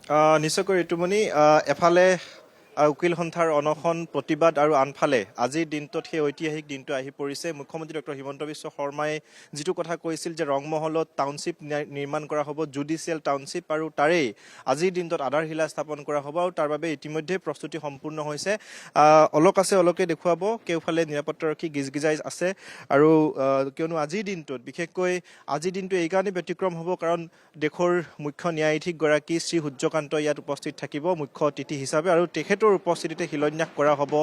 নিশ্চয়কৈ ঋতুমণি এফালে উকিল সন্থাৰ অনশন প্ৰতিবাদ আৰু আনফালে আজিৰ দিনটোত সেই ঐতিহাসিক দিনটো আহি পৰিছে। মুখ্যমন্ত্ৰী ডক্টৰ হিমন্ত বিশ্ব শৰ্মাই যিটো কথা কৈছিল যে ৰংমহলত টাউনশ্বিপ নিৰ্মাণ কৰা হ'ব, জুডিচিয়েল টাউনশ্বিপ, আৰু তাৰেই আজিৰ দিনটোত আধাৰশিলা স্থাপন কৰা হ'ব আৰু তাৰ বাবে ইতিমধ্যে প্ৰস্তুতি সম্পূৰ্ণ হৈছে। অলক আছে, অলকে দেখুৱাব কেওফালে নিৰাপত্তাৰক্ষী গিজগিজাই আছে। আৰু কিয়নো আজিৰ দিনটোত বিশেষকৈ আজিৰ দিনটো এইকাৰণে ব্যতিক্ৰম হ'ব কাৰণ দেশৰ মুখ্য ন্যায়াধীশগৰাকী শ্ৰী সূৰ্যকান্ত ইয়াত উপস্থিত থাকিব মুখ্য অতিথি হিচাপে, আৰু তেখেতৰ উপস্থিতিতে শিলান্যাস কৰা হ'ব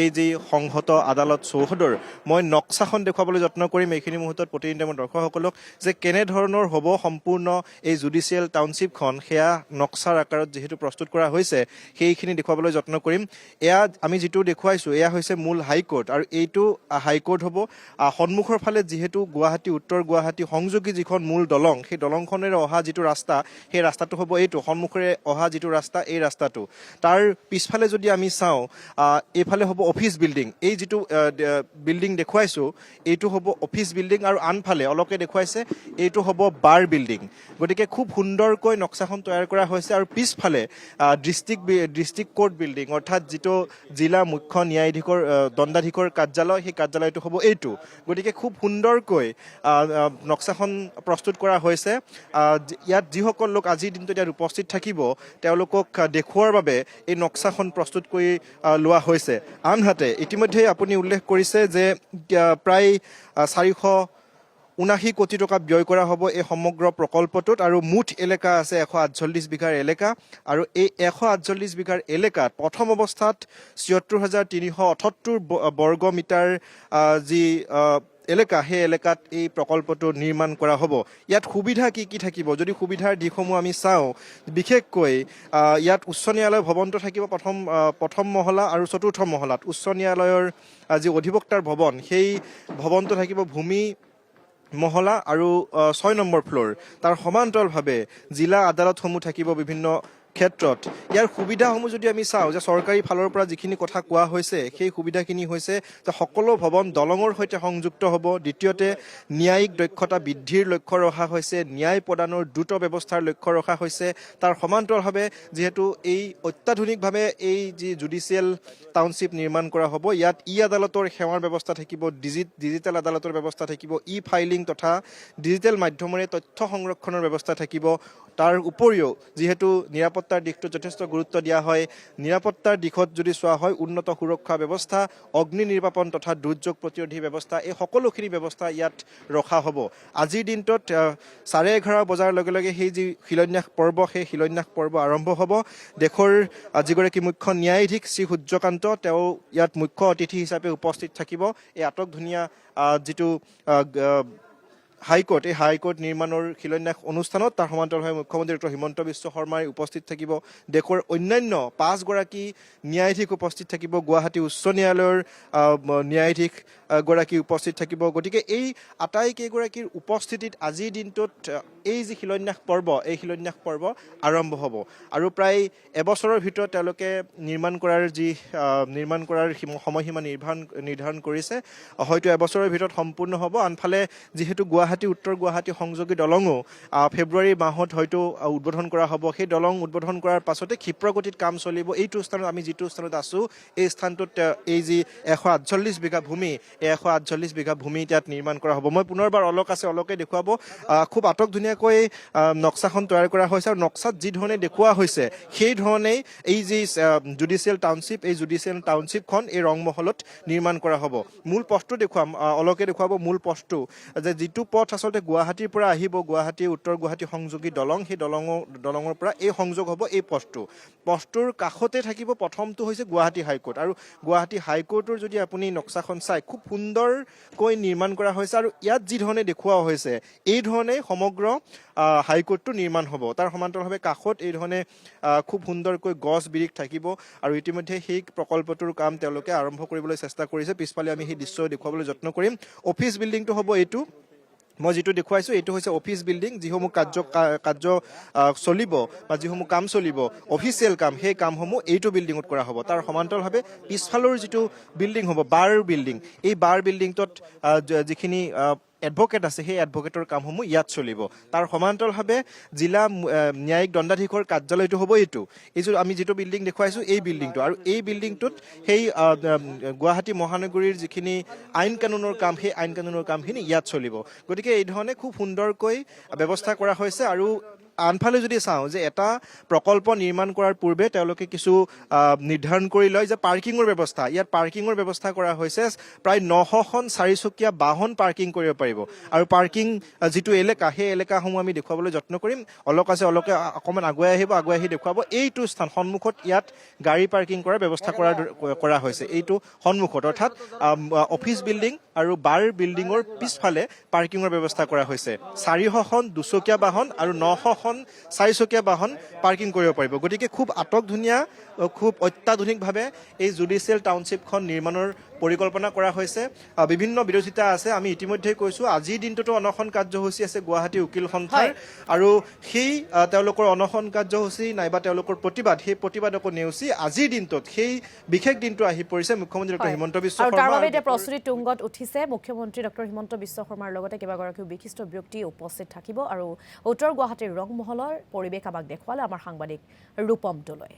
এই যি সংহত আদালত চৌহদৰ। মই নক্সাখন দেখুৱাবলৈ যত্ন কৰিম এইখিনি মুহূৰ্তত প্ৰতিনিধি মোৰ দৰ্শকসকলক যে কেনেধৰণৰ হ'ব সম্পূৰ্ণ এই জুডিচিয়েল টাউনশ্বিপখন, সেয়া নক্সাৰ আকাৰত যিহেতু প্ৰস্তুত কৰা হৈছে সেইখিনি দেখুৱাবলৈ যত্ন কৰিম। এয়া আমি যিটো দেখুৱাইছোঁ এয়া হৈছে মূল হাইকোৰ্ট, আৰু এইটো হাইকোৰ্ট হ'ব। সন্মুখৰ ফালে যিহেতু গুৱাহাটী উত্তৰ গুৱাহাটী সংযোগী যিখন মূল দলং, সেই দলংখনেৰে অহা যিটো ৰাস্তা সেই ৰাস্তাটো হ'ব এইটো, সন্মুখৰে অহা যিটো ৰাস্তা এই ৰাস্তাটো। তাৰ পিছফালে যদি আমি চাওঁ এইফালে হ'ব অফিচ বিল্ডিং, এই যিটো বিল্ডিং দেখুৱাইছোঁ এইটো হ'ব অফিচ বিল্ডিং, আৰু আনফালে অলকে দেখুৱাইছে এইটো হ'ব বাৰ বিল্ডিং। গতিকে খুব সুন্দৰকৈ নক্সাখন তৈয়াৰ কৰা হৈছে। আৰু পিছফালে ডিষ্ট্ৰিক্ট কোৰ্ট বিল্ডিং, অৰ্থাৎ যিটো জিলা মুখ্য ন্যায়াধীশৰ দণ্ডাধীশৰ কাৰ্যালয়, সেই কাৰ্যালয়টো হ'ব এইটো। গতিকে খুব সুন্দৰকৈ নক্সাখন প্ৰস্তুত কৰা হৈছে। ইয়াত যিসকল লোক আজিৰ দিনটোত ইয়াত উপস্থিত থাকিব তেওঁলোকক দেখুওৱাৰ বাবে এই নক্সাখন প্ৰস্তুত কৰি লোৱা হৈছে। আনহাতে ইতিমধ্যে আপুনি উল্লেখ কৰিছে যে প্ৰায় 479 কোটি টকা ব্যয় কৰা হ'ব এই সমগ্ৰ প্ৰকল্পটোত, আৰু মুঠ এলেকা আছে 148 বিঘাৰ এলেকা। আৰু এই 148 বিঘাৰ এলেকাত প্ৰথম অৱস্থাত ৭৪,৩৭৮ বৰ্গ মিটাৰ যি এলেকা, সেই এলেকাত এই প্ৰকল্পটো নিৰ্মাণ কৰা হ'ব। ইয়াত সুবিধা কি কি থাকিব, যদি সুবিধাৰ দিশসমূহ আমি চাওঁ, বিশেষকৈ ইয়াত উচ্চ ন্যায়ালয় ভৱনটো থাকিব প্ৰথম মহলা আৰু চতুৰ্থ মহলাত। উচ্চ ন্যায়ালয়ৰ যি অধিবক্তাৰ ভৱন সেই ভৱনটো থাকিব ভূমি মহলা আৰু 6 নম্বৰ ফ্ল'ৰ। তাৰ সমান্তৰালভাৱে জিলা আদালতসমূহ থাকিব বিভিন্ন ক্ষেত্ৰত। ইয়াৰ সুবিধাসমূহ যদি আমি চাওঁ যে চৰকাৰী ফালৰ পৰা যিখিনি কথা কোৱা হৈছে সেই সুবিধাখিনি হৈছে যে সকলো ভৱন দলঙৰ সৈতে সংযুক্ত হ'ব। দ্বিতীয়তে ন্যায়িক দক্ষতা বৃদ্ধিৰ লক্ষ্য ৰখা হৈছে, ন্যায় প্ৰদানৰ দ্ৰুত ব্যৱস্থাৰ লক্ষ্য ৰখা হৈছে। তাৰ সমান্তৰালভাৱে যিহেতু এই অত্যাধুনিকভাৱে এই যি জুডিচিয়েল টাউনশ্বিপ নিৰ্মাণ কৰা হ'ব, ইয়াত আদালতৰ সেৱাৰ ব্যৱস্থা থাকিব, ডিজিটেল আদালতৰ ব্যৱস্থা থাকিব, ফাইলিং তথা ডিজিটেল মাধ্যমেৰে তথ্য সংৰক্ষণৰ ব্যৱস্থা থাকিব। তাৰ উপৰিও যিহেতু নিৰাপত্তাৰ দিশটো যথেষ্ট গুৰুত্ব দিয়া হয়, নিৰাপত্তাৰ দিশত যদি চোৱা হয় উন্নত সুৰক্ষা ব্যৱস্থা, অগ্নি নিৰ্বাপন তথা দুৰ্যোগ প্ৰতিৰোধী ব্যৱস্থা, এই সকলোখিনি ব্যৱস্থা ইয়াত ৰখা হ'ব। আজিৰ দিনটোত 11:30 বজাৰ লগে লগে সেই যি শিলান্যাস পৰ্ব, সেই শিলান্যাস পৰ্ব আৰম্ভ হ'ব। দেশৰ যিগৰাকী মুখ্য ন্যায়াধীশ শ্ৰী সূৰ্যকান্ত তেওঁ ইয়াত মুখ্য অতিথি হিচাপে উপস্থিত থাকিব। এই আটকধুনীয়া যিটো হাইকোৰ্ট, এই হাইকোৰ্ট নিৰ্মাণৰ শিলান্যাস অনুষ্ঠানত তাৰ সমান্তৰালভাৱে মুখ্যমন্ত্ৰী ডক্টৰ হিমন্ত বিশ্ব শৰ্মাই উপস্থিত থাকিব। দেশৰ অন্যান্য 5 গৰাকী ন্যায়াধীশ উপস্থিত থাকিব, গুৱাহাটী উচ্চ ন্যায়ালয়ৰ ন্যায়াধীশ গৰাকী উপস্থিত থাকিব। গতিকে এই আটাইকেইগৰাকীৰ উপস্থিতিত আজিৰ দিনটোত এই যি শিলান্যাস পৰ্ব, এই শিলান্যাস পৰ্ব আৰম্ভ হ'ব। আৰু প্ৰায় এবছৰৰ ভিতৰত তেওঁলোকে নিৰ্মাণ কৰাৰ সময়সীমা নিৰ্ধাৰণ কৰিছে। হয়তো এবছৰৰ ভিতৰত সম্পূৰ্ণ হ'ব। আনফালে যিহেতু গুৱাহাটী উত্তৰ গুৱাহাটী সংযোগী দলঙো ফেব্ৰুৱাৰী মাহত হয়তো উদ্বোধন কৰা হ'ব। সেই দলং উদ্বোধন কৰাৰ পাছতে ক্ষিপ্ৰগতিত কাম চলিব। এইটো স্থানত আমি যিটো স্থানত আছোঁ এই স্থানটোত এই যি 148 বিঘা ভূমি, এই 148 বিঘা ভূমি তাত নিৰ্মাণ কৰা হ'ব। মই পুনৰবাৰ অলক আছে, অলকে দেখুৱাব। খুব আটকধুনীয়াকৈ নক্সাখন তৈয়াৰ কৰা হৈছে, আৰু নক্সাত যি ধৰণে দেখুওৱা হৈছে সেই ধৰণেই এই যি জুডিচিয়েল টাউনশ্বিপ, এই জুডিচিয়েল টাউনশ্বিপখন এই ৰংমহলত নিৰ্মাণ কৰা হ'ব। মূল পথটো দেখুৱাম, অলকে দেখুৱাব মূল পথটো, যে যিটো পথ আচলতে গুৱাহাটীৰ পৰা আহিব, গুৱাহাটী উত্তৰ গুৱাহাটী সংযোগী দলং, সেই দলঙৰ পৰা এই সংযোগ হ'ব এই পথটোৰ কাষতে থাকিব। প্ৰথমটো হৈছে গুৱাহাটী হাইকোৰ্ট, আৰু গুৱাহাটী হাইকোৰ্টৰ যদি আপুনি নক্সাখন চাই খুব সুন্দৰকৈ নিৰ্মাণ কৰা হৈছে। আৰু ইয়াত যি ধৰণে দেখুওৱা হৈছে এই ধৰণে সমগ্ৰ হাইকোৰ্টটো নিৰ্মাণ হ'ব। তাৰ সমান্তৰালভাৱে কাষত এই ধৰণে খুব সুন্দৰকৈ গছ বিৰিখ থাকিব। আৰু ইতিমধ্যে সেই প্ৰকল্পটোৰ কাম তেওঁলোকে আৰম্ভ কৰিবলৈ চেষ্টা কৰিছে। পিছফালে আমি সেই দৃশ্য দেখুৱাবলৈ যত্ন কৰিম। অফিচ বিল্ডিংটো হ'ব এইটো, মই যিটো দেখুৱাইছোঁ এইটো হৈছে অফিচ বিল্ডিং। যিসমূহ কাৰ্য চলিব বা যিসমূহ কাম চলিব, অফিচিয়েল কাম, সেই কামসমূহ এইটো বিল্ডিঙত কৰা হ'ব। তাৰ সমান্তৰালভাৱে পিছফালৰ যিটো বিল্ডিং হ'ব বাৰ বিল্ডিং, এই বাৰ বিল্ডিংটোত যিখিনি এডভোকেট আছে সেই এডভোকেটৰ কামসমূহ ইয়াত চলিব তাৰ সমান্তৰালভাৱে জিলা ন্যায়িক দণ্ডাধীশৰ কাৰ্যালয়টো হ'ব এইটো আমি যিটো বিল্ডিং দেখুৱাইছোঁ এই বিল্ডিংটো আৰু এই বিল্ডিংটোত সেই গুৱাহাটী মহানগৰীৰ যিখিনি আইন কানুনৰ কাম সেই আইন কানুনৰ কামখিনি ইয়াত চলিব গতিকে এই ধৰণে খুব সুন্দৰকৈ ব্যৱস্থা কৰা হৈছে আৰু আনফালে যদি চাওঁ যে এটা প্ৰকল্প নিৰ্মাণ কৰাৰ পূৰ্বে তেওঁলোকে কিছু নিৰ্ধাৰণ কৰি লয় যে পাৰ্কিঙৰ ব্যৱস্থা ইয়াত পাৰ্কিঙৰ ব্যৱস্থা কৰা হৈছে প্ৰায় 900খন চাৰিচকীয়া বাহন পাৰ্কিং কৰিব পাৰিব আৰু পাৰ্কিং যিটো এলেকা সেই এলেকাসমূহ আমি দেখুৱাবলৈ যত্ন কৰিম অলকে অকণমান আগুৱাই আহি দেখুৱাব এইটো স্থান সন্মুখত ইয়াত গাড়ী পাৰ্কিং কৰাৰ ব্যৱস্থা কৰা হৈছে এইটো সন্মুখত অৰ্থাৎ অফিচ বিল্ডিং আৰু বাৰ বিল্ডিঙৰ পিছফালে পাৰ্কিঙৰ ব্যৱস্থা কৰা হৈছে 400খন দুচকীয়া বাহন আৰু 900খন চাৰিচকীয়া বাহন পাৰ্কিং কৰিব পাৰিব গতিকে খুব আটকধুনীয়া খুব অত্যাধুনিকভাৱে এই জুডিচিয়েল টাউনশ্বিপখন নিৰ্মাণৰ পৰিকল্পনা কৰা হৈছে বিভিন্ন বিৰোধিতা আছে আমি ইতিমধ্যে কৈছোঁ আজিৰ দিনটোতো অনশন কাৰ্যসূচী আছে গুৱাহাটী উকিল সন্থাৰ আৰু সেই তেওঁলোকৰ অনশন কাৰ্যসূচী নাইবা তেওঁলোকৰ প্ৰতিবাদ সেই প্ৰতিবাদকো নেওচি আজিৰ দিনটোত সেই বিশেষ দিনটো আহি পৰিছে মুখ্যমন্ত্ৰী ডক্টৰ হিমন্ত বিশ্ব শৰ্মা তাৰ বাবে এতিয়া প্ৰস্তুতি তুংগত উঠিছে মুখ্যমন্ত্ৰী ডক্টৰ হিমন্ত বিশ্ব শৰ্মাৰ লগতে কেইবাগৰাকীও বিশিষ্ট ব্যক্তি উপস্থিত থাকিব আৰু উত্তৰ গুৱাহাটীৰ ৰংমহলৰ পৰিৱেশ আমাক দেখুৱালে আমাৰ সাংবাদিক ৰূপম দলৈ